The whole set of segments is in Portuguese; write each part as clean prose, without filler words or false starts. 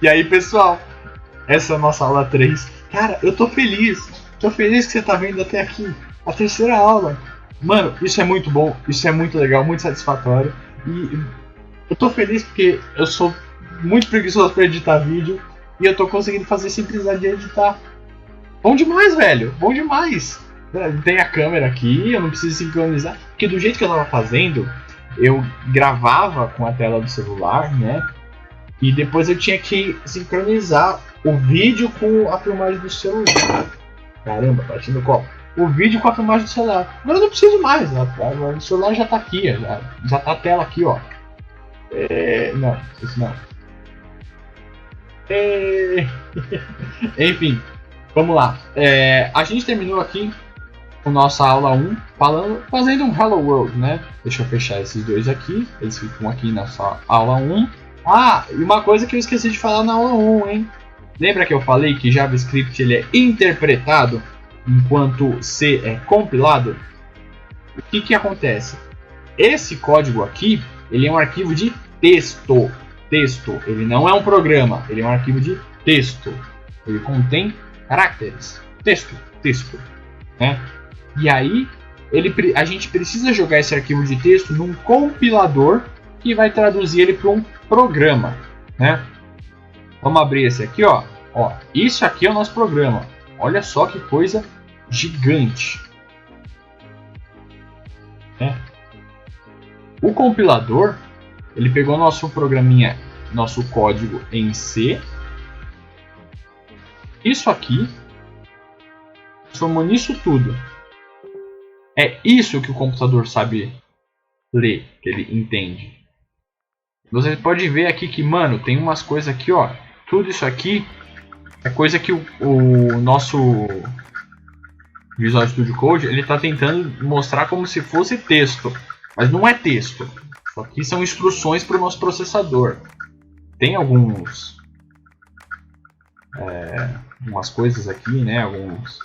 E aí, pessoal, essa é a nossa aula 3. Cara, eu tô feliz. Tô feliz que você tá vendo até aqui. A terceira aula. Mano, isso é muito bom. Isso é muito legal, muito satisfatório. E eu tô feliz porque eu sou muito preguiçoso pra editar vídeo. E eu tô conseguindo fazer simplicidade de editar. Bom demais, velho. Bom demais. Tem a câmera aqui, eu não preciso sincronizar. Porque do jeito que eu tava fazendo, eu gravava com a tela do celular, né? E depois eu tinha que sincronizar o vídeo com a filmagem do celular. Caramba, partindo o copo. O vídeo com a filmagem do celular. Agora eu não preciso mais. O celular já tá aqui. Já tá a tela aqui, ó. Não, isso não. Enfim, vamos lá. A gente terminou aqui com nossa aula 1 fazendo um Hello World, né? Deixa eu fechar esses dois aqui. Eles ficam aqui na sua aula 1. Ah, e uma coisa que eu esqueci de falar na aula 1, hein? Lembra que eu falei que JavaScript ele é interpretado enquanto C é compilado? O que acontece? Esse código aqui, ele é um arquivo de texto. Ele não é um programa, ele é um arquivo de texto. Ele contém caracteres. Texto, né? E aí, a gente precisa jogar esse arquivo de texto num compilador que vai traduzir ele para um programa, né? Vamos abrir esse aqui, ó. Isso aqui é o nosso programa. Olha só que coisa gigante. O compilador, ele pegou nosso programinha, nosso código em C. Isso aqui transformou nisso tudo. É isso que o computador sabe ler, que ele entende. Você pode ver aqui que, mano, tem umas coisas aqui, ó. Tudo isso aqui é coisa que o nosso Visual Studio Code ele está tentando mostrar como se fosse texto, mas não é texto. Isso aqui são instruções para o nosso processador. Tem algumas coisas aqui, né? Alguns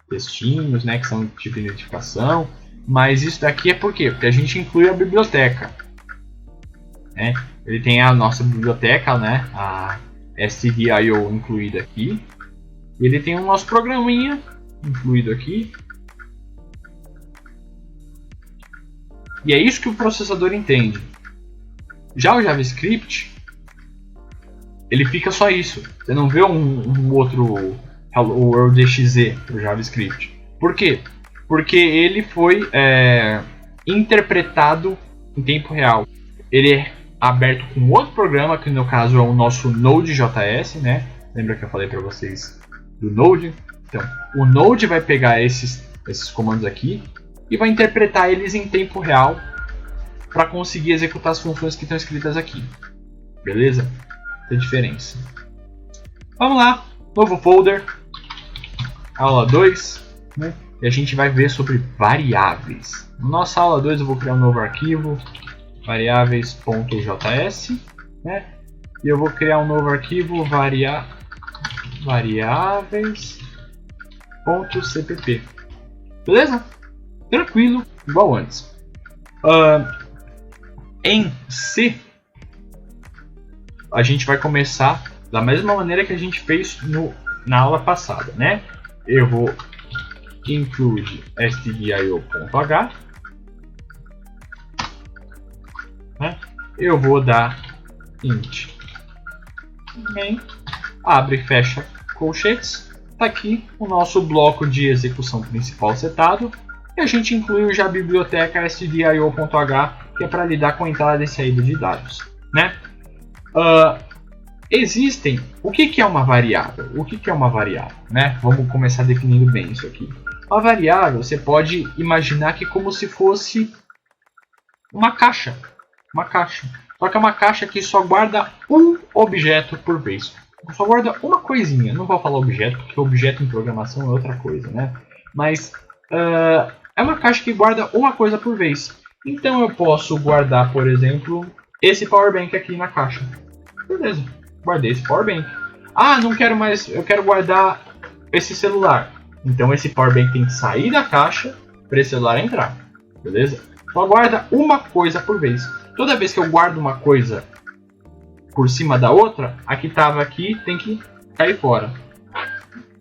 textinhos, né? Que são tipo de identificação. Mas isso daqui é por quê? Porque a gente inclui a biblioteca. Né? Ele tem a nossa biblioteca, né? A stdio incluída aqui. E ele tem o nosso programinha incluído aqui. E é isso que o processador entende. Já o JavaScript, ele fica só isso. Você não vê um outro Hello World exe para o JavaScript. Por quê? Porque ele foi interpretado em tempo real. Ele é aberto com outro programa, que no caso é o nosso Node.js, né? Lembra que eu falei para vocês do Node? Então, o Node vai pegar esses comandos aqui e vai interpretar eles em tempo real para conseguir executar as funções que estão escritas aqui. Beleza? Essa é a diferença. Vamos lá, novo folder, aula 2, né? E a gente vai ver sobre variáveis. Na nossa aula 2 eu vou criar um novo arquivo, variáveis.js, né? E eu vou criar um novo arquivo, variáveis.cpp. Beleza? Tranquilo, igual antes. Em C, a gente vai começar da mesma maneira que a gente fez na aula passada, né? Eu vou include stdio.h, né? Eu vou dar int main, abre e fecha colchetes. Tá aqui o nosso bloco de execução principal setado. E a gente inclui já a biblioteca stdio.h, que é para lidar com a entrada e saída de dados, né? Existem... O que é uma variável? O que é uma variável, né? Vamos começar definindo bem isso aqui. Uma variável, você pode imaginar que como se fosse uma caixa. Uma caixa. Só que é uma caixa que só guarda um objeto por vez. Só guarda uma coisinha. Não vou falar objeto, porque objeto em programação é outra coisa, né? Mas é uma caixa que guarda uma coisa por vez. Então eu posso guardar, por exemplo, esse power bank aqui na caixa. Beleza, guardei esse power bank. Ah, não quero mais, eu quero guardar esse celular. Então esse power bank tem que sair da caixa para esse celular entrar. Beleza? Só guarda uma coisa por vez. Toda vez que eu guardo uma coisa por cima da outra, a que estava aqui tem que cair fora.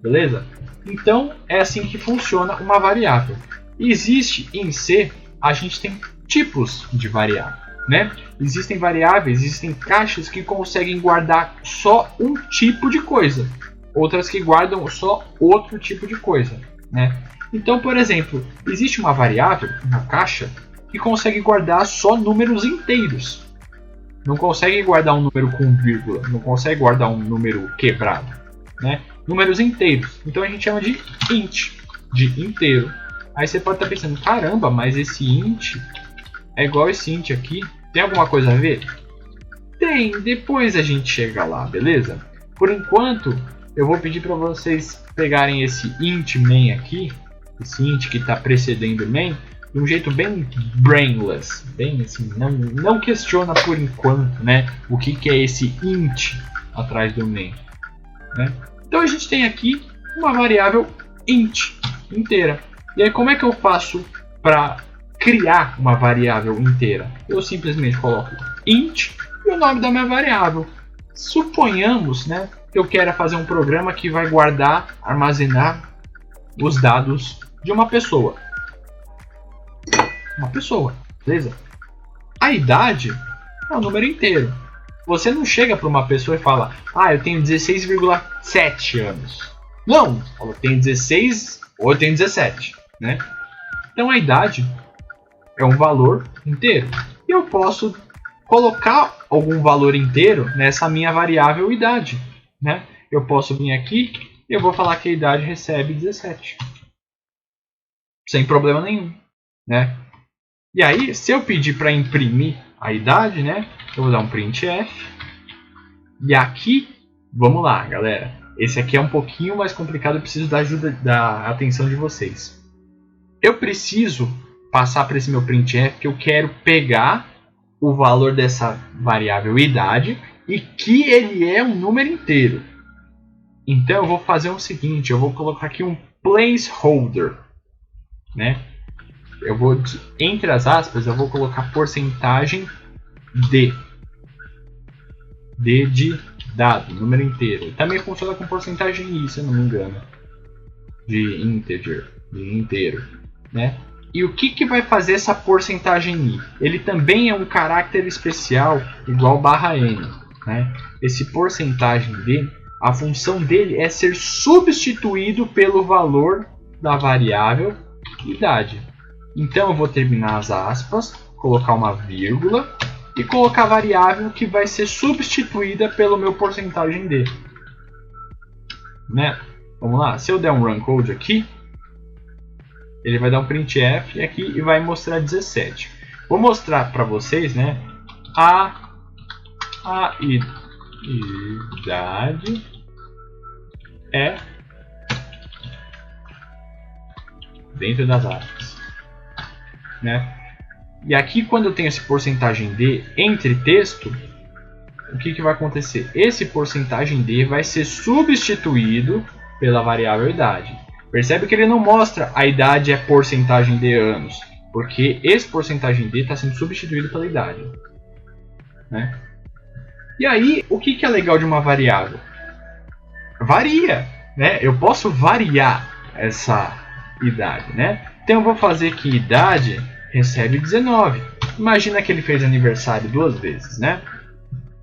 Beleza? Então é assim que funciona uma variável. Existe em C, a gente tem tipos de variável, né? Existem variáveis, existem caixas que conseguem guardar só um tipo de coisa, outras que guardam só outro tipo de coisa, né? Então, por exemplo, existe uma variável, uma caixa, que consegue guardar só números inteiros. Não consegue guardar um número com vírgula, não consegue guardar um número quebrado, né? Números inteiros. Então a gente chama de int, de inteiro. Aí você pode estar pensando, caramba, mas esse int é igual esse int aqui. Tem alguma coisa a ver? Tem, depois a gente chega lá, beleza? Por enquanto, eu vou pedir para vocês pegarem esse int main aqui, esse int que está precedendo o main, de um jeito bem brainless, bem assim, não questiona por enquanto, né, o que é esse int atrás do main, né? Então a gente tem aqui uma variável int inteira. E aí como é que eu faço para criar uma variável inteira? Eu simplesmente coloco int e o nome da minha variável. Suponhamos, né, que eu quero fazer um programa que vai guardar, armazenar os dados de uma pessoa. Uma pessoa, beleza? A idade é um número inteiro. Você não chega para uma pessoa e fala, eu tenho 16,7 anos. Não, eu tenho 16 ou eu tenho 17, né? Então a idade é um valor inteiro. E eu posso colocar algum valor inteiro nessa minha variável idade, né? Eu posso vir aqui e eu vou falar que a idade recebe 17. Sem problema nenhum, né? E aí, se eu pedir para imprimir a idade, né? Eu vou dar um printf. E aqui, vamos lá, galera. Esse aqui é um pouquinho mais complicado, eu preciso da ajuda, da atenção de vocês. Eu preciso passar para esse meu printf que eu quero pegar o valor dessa variável idade e que ele é um número inteiro. Então eu vou fazer o seguinte, eu vou colocar aqui um placeholder, né? Eu vou, entre as aspas, eu vou colocar porcentagem de dado, número inteiro. Também funciona com porcentagem i, se eu não me engano, de integer, de inteiro, né? E o que vai fazer essa porcentagem i? Ele também é um caráter especial igual /n, né? Esse porcentagem d, a função dele é ser substituído pelo valor da variável idade. Então eu vou terminar as aspas, colocar uma vírgula e colocar a variável que vai ser substituída pelo meu porcentagem d, né? Vamos lá, se eu der um run code aqui, ele vai dar um printf aqui e vai mostrar 17. Vou mostrar para vocês, né, a idade é dentro das aspas, né? E aqui, quando eu tenho esse porcentagem d entre texto, o que vai acontecer? Esse porcentagem d vai ser substituído pela variável idade. Percebe que ele não mostra a idade é porcentagem de anos, porque esse porcentagem d está sendo substituído pela idade, né? E aí, o que é legal de uma variável? Varia, né? Eu posso variar essa idade, né? Então eu vou fazer que idade recebe 19. Imagina que ele fez aniversário 2 vezes, né?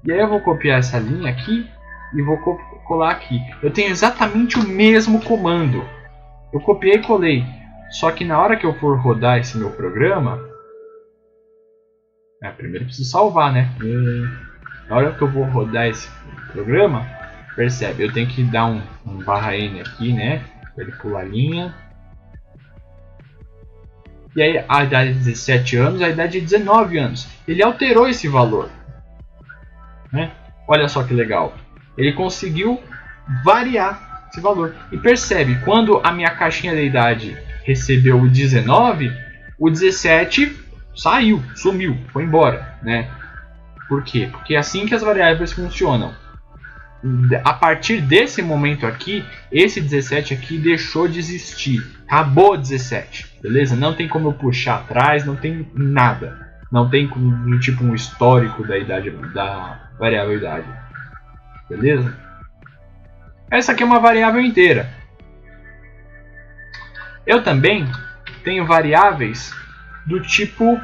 E aí eu vou copiar essa linha aqui e vou colar aqui. Eu tenho exatamente o mesmo comando. Eu copiei e colei. Só que na hora que eu for rodar esse meu programa, primeiro eu preciso salvar, né? Na hora que eu vou rodar esse programa, percebe, eu tenho que dar um /n aqui, né? Para ele pular a linha. E aí a idade é 17 anos, a idade é 19 anos. Ele alterou esse valor, né? Olha só que legal. Ele conseguiu variar esse valor. E percebe, quando a minha caixinha da idade recebeu o 19, o 17 saiu, sumiu, foi embora, né? Por quê? Porque é assim que as variáveis funcionam. A partir desse momento aqui, esse 17 aqui deixou de existir. Acabou 17, beleza? Não tem como eu puxar atrás, não tem nada. Não tem do tipo um histórico da idade da variável idade. Beleza? Essa aqui é uma variável inteira. Eu também tenho variáveis do tipo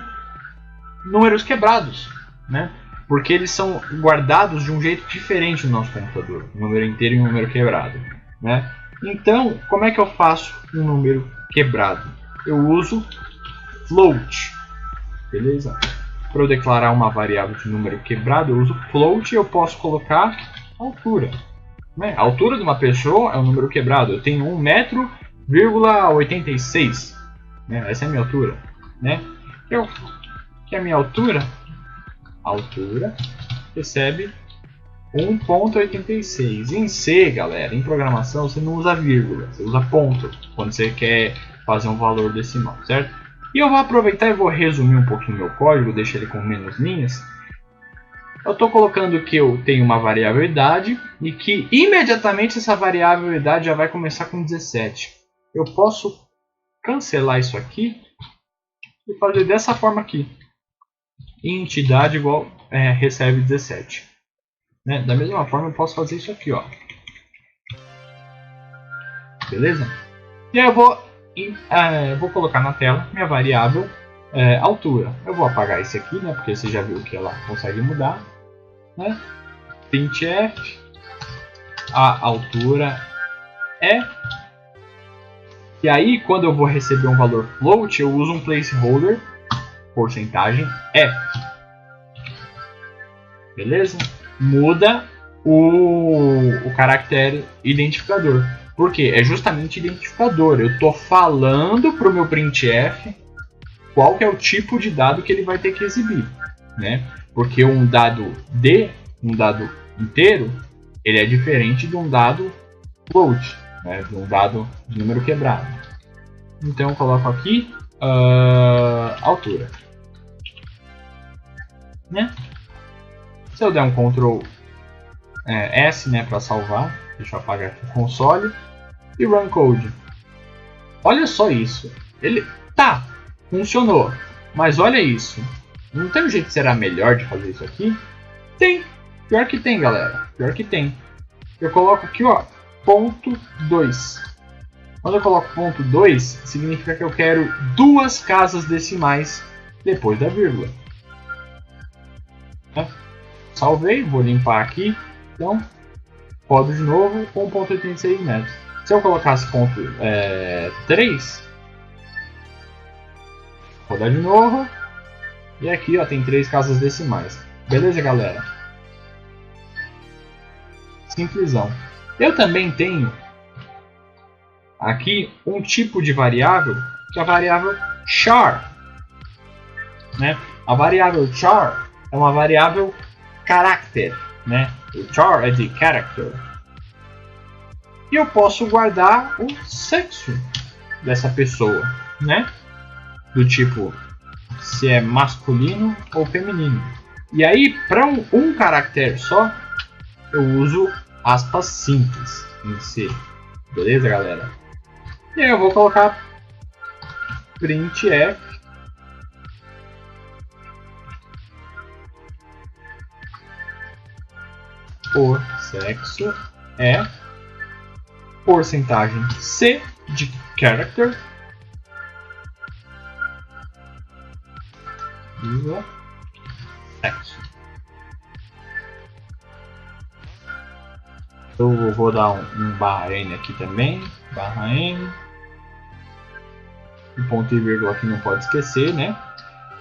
números quebrados, né? Porque eles são guardados de um jeito diferente no nosso computador, um número inteiro e um número quebrado, né? Então, como é que eu faço um número quebrado? Eu uso float, beleza? Para eu declarar uma variável de número quebrado, eu uso float e eu posso colocar altura, né? A altura de uma pessoa é um número quebrado. Eu tenho 1,86 m, né? Essa é a minha altura, né? Que a minha altura recebe 1,86. Em C, galera, em programação você não usa vírgula, você usa ponto quando você quer fazer um valor decimal, certo? E eu vou aproveitar e vou resumir um pouquinho meu código, deixar ele com menos linhas. Eu estou colocando que eu tenho uma variável idade e que imediatamente essa variável idade já vai começar com 17. Eu posso cancelar isso aqui e fazer dessa forma aqui. Int idade igual recebe 17. Né? Da mesma forma eu posso fazer isso aqui, ó. Beleza? E aí eu vou colocar na tela minha variável altura. Eu vou apagar esse aqui, né? Porque você já viu que ela consegue mudar, né? printf a altura é. E aí quando eu vou receber um valor float, eu uso um placeholder porcentagem F. Beleza? Muda o caractere identificador. Por quê? É justamente identificador. Eu estou falando para o meu printf qual que é o tipo de dado que ele vai ter que exibir, né? Porque um dado inteiro, ele é diferente de um dado float, né? De um dado de número quebrado. Então eu coloco aqui altura, né? Se eu der um Ctrl S, né, para salvar, deixa eu apagar aqui o console e run code. Olha só isso, ele funcionou, mas olha isso. Não tem um jeito que será melhor de fazer isso aqui? Tem, pior que tem, galera, pior que tem. Eu coloco aqui, ó, ponto 2. Quando eu coloco ponto 2, significa que eu quero 2 casas decimais depois da vírgula. Salvei, vou limpar aqui. Então, rodo de novo com 1,86 metros. Se eu colocasse ponto 3, rodar de novo. E aqui ó, tem 3 casas decimais. Beleza, galera? Simplesão. Eu também tenho aqui um tipo de variável, que é a variável char. Né? A variável char é uma variável character, né? O char é de character. E eu posso guardar o sexo dessa pessoa, né? Do tipo, se é masculino ou feminino. E aí, para um caractere só, eu uso aspas simples em C. Beleza, galera? E aí eu vou colocar printf o sexo é porcentagem C de character vírgula sexo. Eu vou dar um barra N aqui também, barra N. O ponto e vírgula aqui não pode esquecer, né?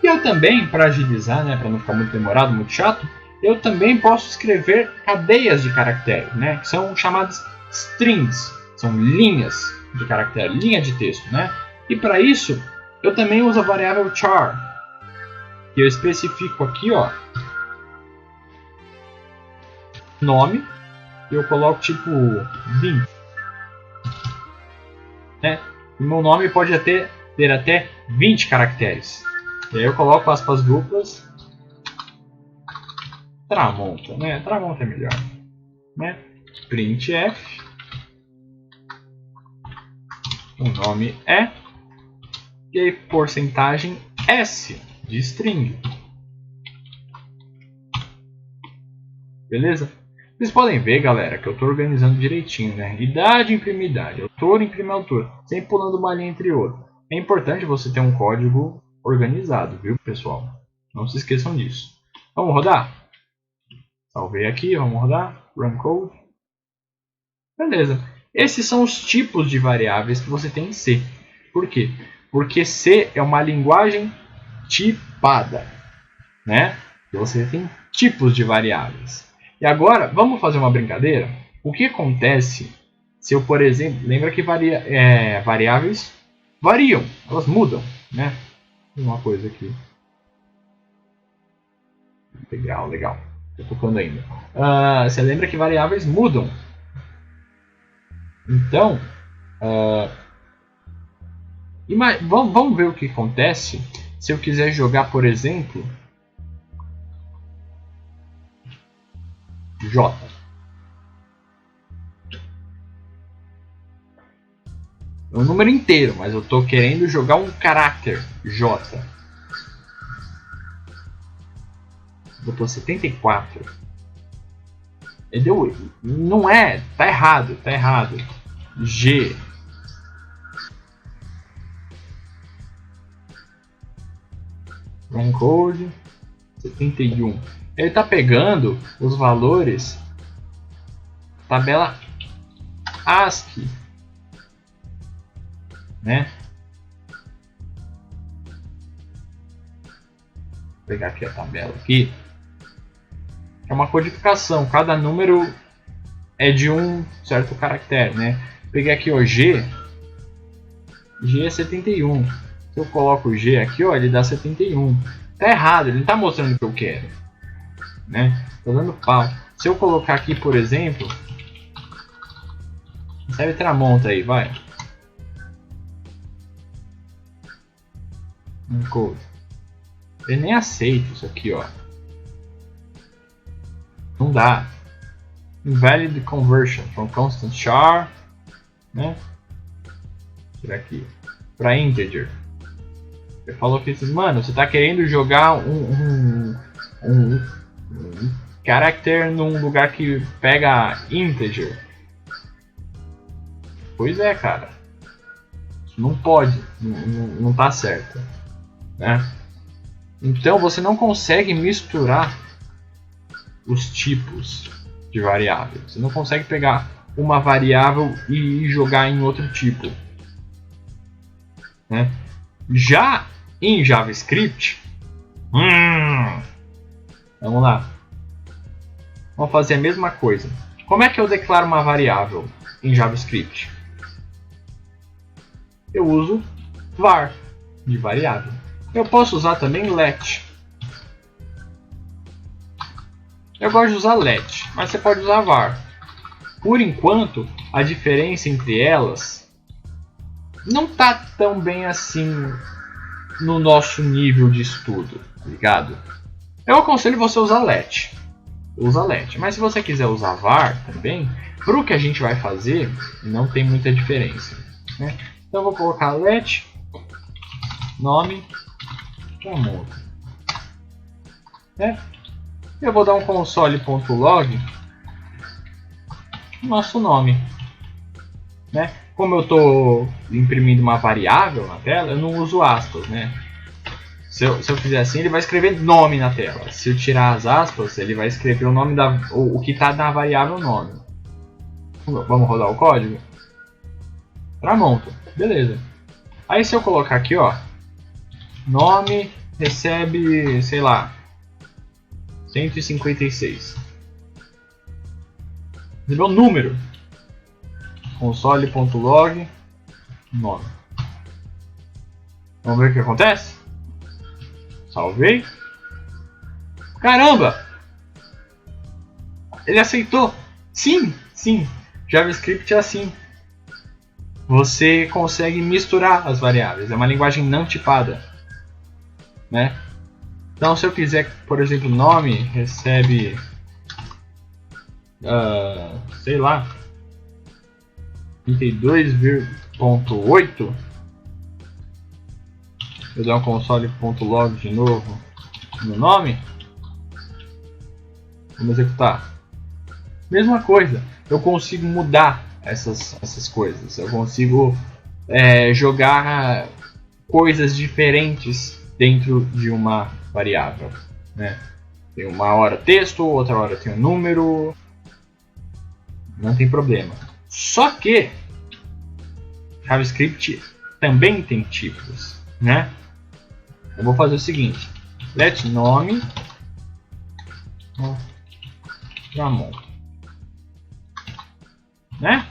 E eu também, para agilizar, né, para não ficar muito demorado, muito chato, eu também posso escrever cadeias de caracteres, né? Que são chamadas strings, são linhas de caractere, linha de texto, né? E para isso, eu também uso a variável char, que eu especifico aqui, ó, nome, e eu coloco tipo 20, né? O meu nome pode ter até 20 caracteres. E aí eu coloco aspas duplas, Tramonta, né? Tramonta é melhor, né? printf o nome é e aí porcentagem S de string. beleza? Vocês podem ver, galera, que eu estou organizando direitinho, né? Idade imprime idade, autor imprime autor, sempre pulando uma linha entre outra. É importante você ter um código organizado, viu, pessoal? Não se esqueçam disso. Vamos rodar? Salvei aqui, vamos rodar. Run code. Beleza. Esses são os tipos de variáveis que você tem em C. Por quê? Porque C é uma linguagem tipada, né? E você tem tipos de variáveis. E agora, vamos fazer uma brincadeira? O que acontece se eu, por exemplo, lembra que variáveis variam, elas mudam, né? Uma coisa aqui. Legal, legal. Estou tocando ainda. Você lembra que variáveis mudam. Então, vamos ver o que acontece se eu quiser jogar, por exemplo, J. É um número inteiro, mas eu estou querendo jogar um caráter J. Botou 74. Não é, tá errado, tá errado. G. Run code 71. Ele está pegando os valores tabela ASCII, né? Vou pegar aqui a tabela aqui. É uma codificação, cada número é de um certo caractere, né? Peguei aqui o G é 71. Se eu coloco o G aqui, ó, ele dá 71. Tá errado, ele não tá mostrando o que eu quero, né? Tô dando pau. Se eu colocar aqui, por exemplo, recebe tramonta aí, vai. Code. Ele nem aceita isso aqui, ó. Não dá. Invalid conversion from constant char, né? Tirar aqui para integer. Ele falou que mano, você tá querendo jogar um character num lugar que pega integer. Pois é, cara. Não pode, não tá certo, né? Então você não consegue misturar os tipos de variável. Você não consegue pegar uma variável e jogar em outro tipo, né? Já em JavaScript, vamos lá. Vamos fazer a mesma coisa. Como é que eu declaro uma variável em JavaScript? Eu uso var de variável. Eu posso usar também let. Eu gosto de usar let, mas você pode usar var. Por enquanto, a diferença entre elas não tá tão bem assim no nosso nível de estudo, ligado? Eu aconselho você usar let. Usa let. Mas se você quiser usar var também, para o que a gente vai fazer, não tem muita diferença, né? Então eu vou colocar let nome tramonta, né? Eu vou dar um console.log nosso nome, né? Como eu estou imprimindo uma variável na tela, eu não uso aspas, né? Se eu fizer assim, ele vai escrever nome na tela. Se eu tirar as aspas, ele vai escrever o nome o que está na variável nome. Vamos rodar o código? Tramonta, beleza. Aí se eu colocar aqui, ó, nome recebe, sei lá, 156. Recebeu um número. Console.log nome. Vamos ver o que acontece? Salvei. Caramba! Ele aceitou. Sim, sim. JavaScript é assim. Você consegue misturar as variáveis. É uma linguagem não tipada, né? Então, se eu quiser, por exemplo, nome recebe, sei lá, 32,8. Eu dou um console.log de novo no nome. Vamos executar. Mesma coisa, eu consigo mudar essas coisas. Eu consigo jogar coisas diferentes dentro de uma variável, né? Tem uma hora texto, outra hora tem um número, não tem problema. Só que JavaScript também tem tipos, né? Eu vou fazer o seguinte: let nome Ramon, né?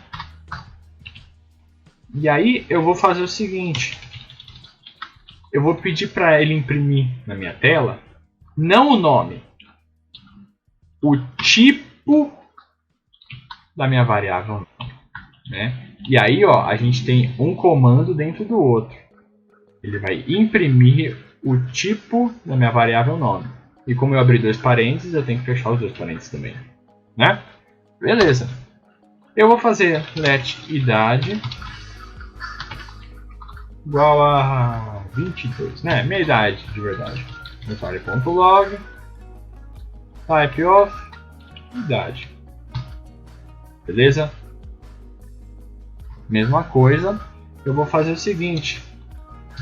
E aí eu vou fazer o seguinte: eu vou pedir para ele imprimir na minha tela não o nome, o tipo da minha variável, né? E aí, ó, a gente tem um comando dentro do outro. Ele vai imprimir o tipo da minha variável nome. E como eu abri dois parênteses, eu tenho que fechar os dois parênteses também, né? Beleza. Eu vou fazer let idade igual a 22, né? Minha idade de verdade. Console.log type of idade. Beleza? Mesma coisa, eu vou fazer o seguinte: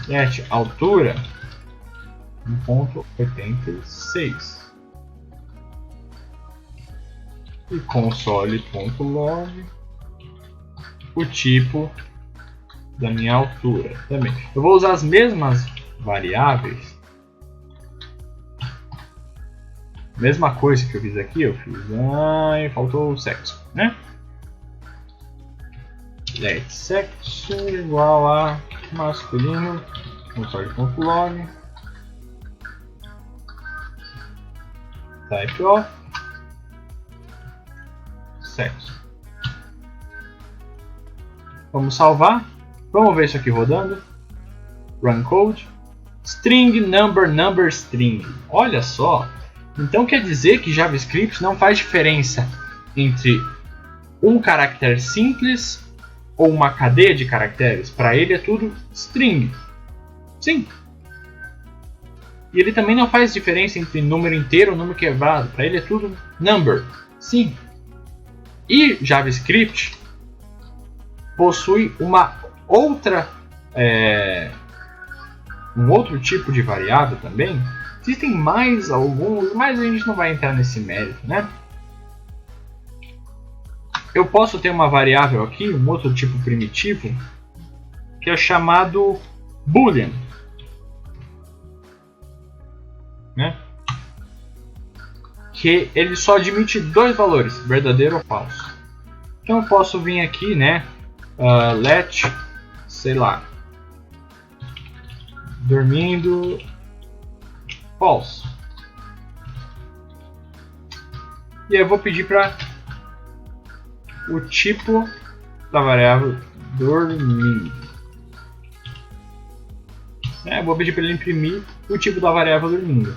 let altura 1.86 e console.log o tipo da minha altura também. Eu vou usar as mesmas variáveis. Mesma coisa que eu fiz aqui, eu fiz. Faltou o sexo, né? Let sexo igual a masculino, console.log type of sexo. Vamos salvar. Vamos ver isso aqui rodando. Run code. String number string. Olha só. Então quer dizer que JavaScript não faz diferença entre um caractere simples ou uma cadeia de caracteres. Para ele é tudo string. Sim. E ele também não faz diferença entre número inteiro ou número quebrado. Para ele é tudo number. Sim. E JavaScript possui uma outra um outro tipo de variável também. Existem mais alguns, mas a gente não vai entrar nesse mérito, né? Eu posso ter uma variável aqui, um outro tipo primitivo, que é chamado boolean, né? Que ele só admite dois valores, verdadeiro ou falso. Então eu posso vir aqui, né? Let, sei lá, dormindo, false. E aí eu vou pedir para o tipo da variável dormindo. Eu vou pedir para ele imprimir o tipo da variável dormindo.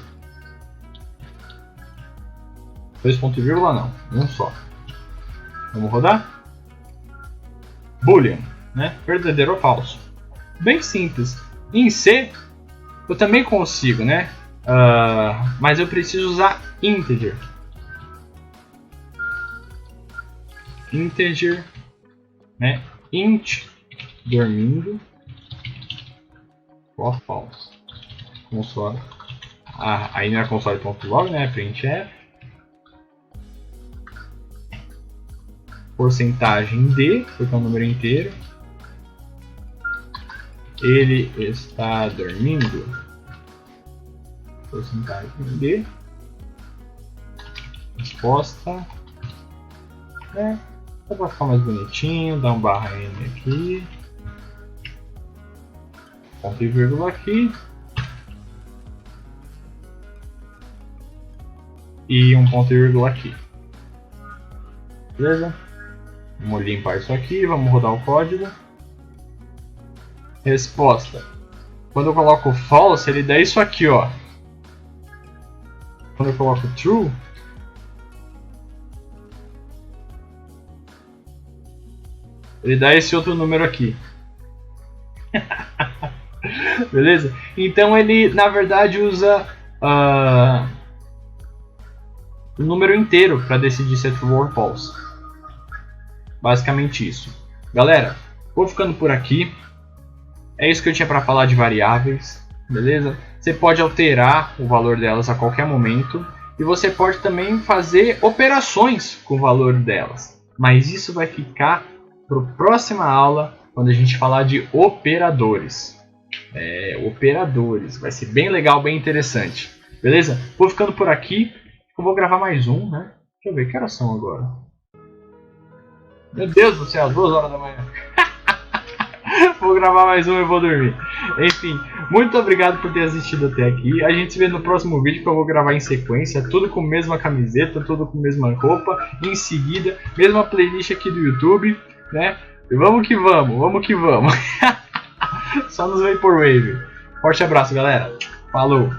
2 ponto e vírgula não, um só. Vamos rodar? Boolean, né? Verdadeiro ou falso. Bem simples. Em C eu também consigo, né? Mas eu preciso usar integer. Integer, né? Int dormindo ou false. Console. Aí não é console.log, né? Printf. Porcentagem D, porque é um número inteiro. Ele está dormindo. Porcentagem D. Resposta. Só para ficar mais bonitinho, dá um barra N aqui. Ponto e vírgula aqui. E um ponto e vírgula aqui. Beleza? Vamos limpar isso aqui, vamos rodar o código. Resposta. Quando eu coloco false, ele dá isso aqui, ó. Quando eu coloco true, ele dá esse outro número aqui. Beleza? Então ele, na verdade, usa o número inteiro para decidir se é true or false. Basicamente isso. Galera, vou ficando por aqui. É isso que eu tinha para falar de variáveis, beleza? Você pode alterar o valor delas a qualquer momento. E você pode também fazer operações com o valor delas. Mas isso vai ficar para a próxima aula, quando a gente falar de operadores. Operadores. Vai ser bem legal, bem interessante. Beleza? Vou ficando por aqui. Eu vou gravar mais um, né? Deixa eu ver, que horas são agora? Meu Deus do céu, 2 horas da manhã. Vou gravar mais um e vou dormir. Enfim, muito obrigado por ter assistido até aqui. A gente se vê no próximo vídeo que eu vou gravar em sequência. Tudo com a mesma camiseta, tudo com a mesma roupa. Em seguida, mesma playlist aqui do YouTube, né? E vamos que vamos, vamos que vamos. Só nos Vaporwave. Forte abraço, galera. Falou!